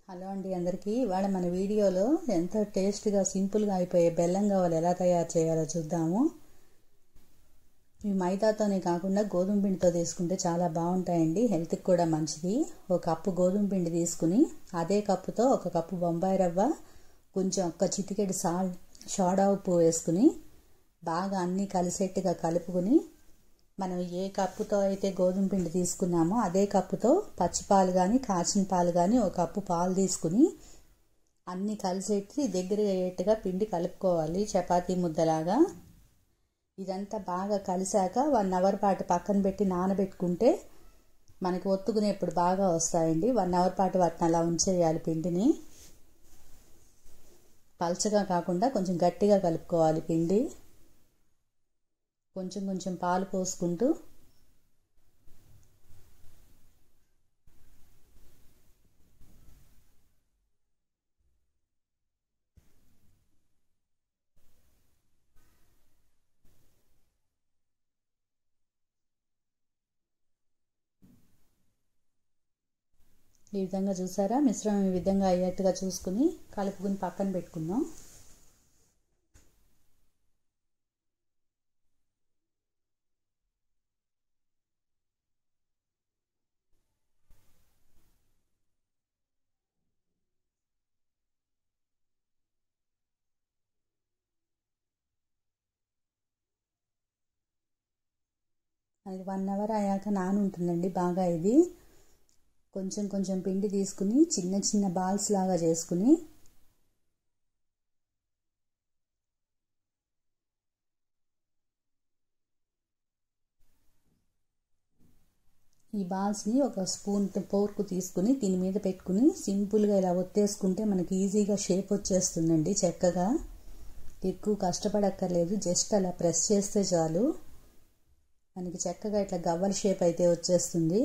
Hello అండి అందరికీ. ఇవాళ మన వీడియోలో ఎంతో టేస్ట్గా సింపుల్గా అయిపోయే బెల్లం గవ్వలు ఎలా తయారు చేయాలో చూద్దాము. ఇవి మైదాతోనే కాకుండా గోధుమ పిండితో తీసుకుంటే చాలా బాగుంటాయండి, హెల్త్కి కూడా మంచిది. ఒక కప్పు గోధుమ పిండి తీసుకుని అదే కప్పుతో ఒక కప్పు బొంబాయి రవ్వ, కొంచెం ఒక్క చిటికెడు సోడా ఉప్పు వేసుకుని బాగా అన్నీ కలిసేట్టుగా కలుపుకుని మనం ఏ కప్పుతో అయితే గోధుమ పిండి తీసుకున్నామో అదే కప్పుతో పచ్చిపాలు కానీ కాచిన పాలు కానీ ఒక కప్పు పాలు తీసుకుని అన్నీ కలిసేట్టి దగ్గరగా అయ్యేట్టుగా పిండి కలుపుకోవాలి, చపాతీ ముద్దలాగా. ఇదంతా బాగా కలిసాక 1 అవర్ పాటు పక్కన పెట్టి నానబెట్టుకుంటే మనకి ఒత్తుకునేప్పుడు బాగా వస్తాయండి. 1 అవర్ పాటు వాటిని అలా ఉంచేయాలి. పిండిని పల్చగా కాకుండా కొంచెం గట్టిగా కలుపుకోవాలి. పిండి కొంచెం కొంచెం పాలు పోసుకుంటూ ఈ విధంగా చూసారా, మిశ్రమం ఈ విధంగా అయ్యేట్టుగా చూసుకుని కలుపుకుని పక్కన పెట్టుకుందాం. అది 1 అవర్ అయ్యాక నానుంటుందండి బాగా. ఇది కొంచెం కొంచెం పిండి తీసుకుని చిన్న చిన్న బాల్స్ లాగా చేసుకుని ఈ బాల్స్ని ఒక స్పూన్ పోర్కు తీసుకుని దీని మీద పెట్టుకుని సింపుల్గా ఇలా ఒత్తేసుకుంటే మనకి ఈజీగా షేప్ వచ్చేస్తుందండి. చక్కగా ఎక్కువ కష్టపడక్కర్లేదు, జస్ట్ అలా ప్రెస్ చేస్తే చాలు మనకి చక్కగా ఇట్లా గవ్వల షేప్ అయితే వచ్చేస్తుంది.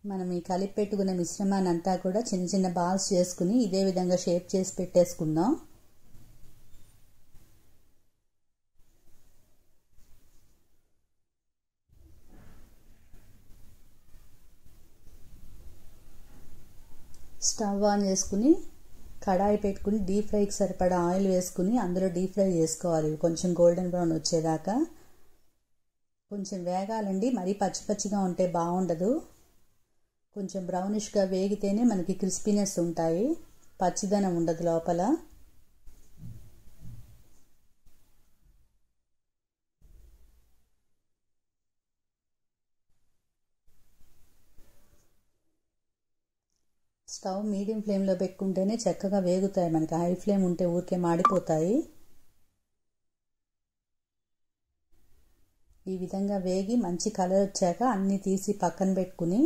మనం ఈ కలిపి పెట్టుకున్న మిశ్రమాన్ని అంతా కూడా చిన్న చిన్న బాల్స్ చేసుకుని ఇదే విధంగా షేప్ చేసి పెట్టేసుకుందాం. స్టవ్ ఆన్ చేసుకుని కడాయి పెట్టుకుని డీప్ ఫ్రైకి సరిపడా ఆయిల్ వేసుకుని అందులో డీప్ ఫ్రై చేసుకోవాలి. కొంచెం గోల్డెన్ బ్రౌన్ వచ్చేదాకా కొంచెం వేగాలండి, మరీ పచ్చి పచ్చిగా ఉంటే బాగుండదు. కొంచెం బ్రౌనిష్గా వేగితేనే మనకి క్రిస్పీనెస్ ఉంటాయి, పచ్చిదనం ఉండదు లోపల. స్టవ్ మీడియం ఫ్లేమ్లో పెట్టుకుంటేనే చక్కగా వేగుతాయి, మనకి హై ఫ్లేమ్ ఉంటే ఊరికే మాడిపోతాయి. ఈ విధంగా వేగి మంచి కలర్ వచ్చాక అన్నీ తీసి పక్కన పెట్టుకుని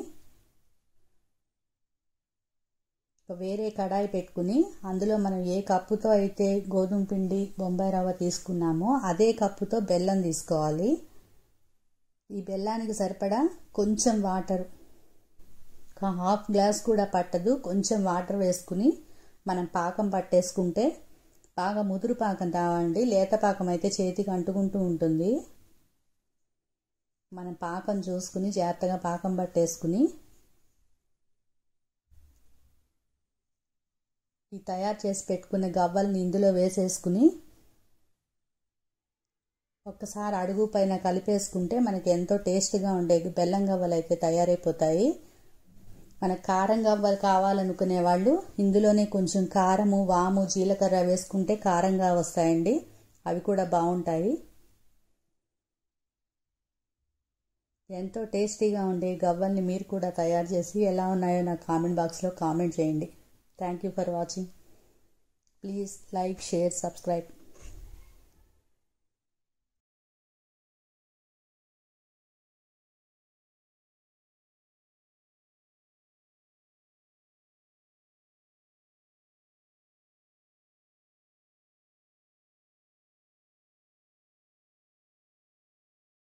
వేరే కడాయి పెట్టుకుని అందులో మనం ఏ కప్పుతో అయితే గోధుమ పిండి బొంబాయి రవ్వ తీసుకున్నామో అదే కప్పుతో బెల్లం తీసుకోవాలి. ఈ బెల్లానికి సరిపడా కొంచెం వాటర్, హాఫ్ గ్లాస్ కూడా పట్టదు, కొంచెం వాటర్ వేసుకుని మనం పాకం పట్టేసుకుంటే బాగా ముదురు పాకం రావండి. లేత పాకం అయితే చేతికి అంటుకుంటూ ఉంటుంది. మనం పాకం చూసుకుని జాగ్రత్తగా పాకం పట్టేసుకుని ఈ తయారు చేసి పెట్టుకున్న గవ్వల్ని ఇందులో వేసేసుకుని ఒక్కసారి అడుగు పైన కలిపేసుకుంటే మనకి ఎంతో టేస్ట్గా ఉండే బెల్లం గవ్వలు అయితే తయారైపోతాయి. మనకు కారం గవ్వలు కావాలనుకునే వాళ్ళు ఇందులోనే కొంచెం కారము, వాము, జీలకర్ర వేసుకుంటే కారంగా వస్తాయండి, అవి కూడా బాగుంటాయి. ఎంతో టేస్టీగా ఉండే గవ్వల్ని మీరు కూడా తయారు చేసి ఎలా ఉన్నాయో నాకు కామెంట్ బాక్స్లో కామెంట్ చేయండి. Thank you for watching. Please like, share, subscribe.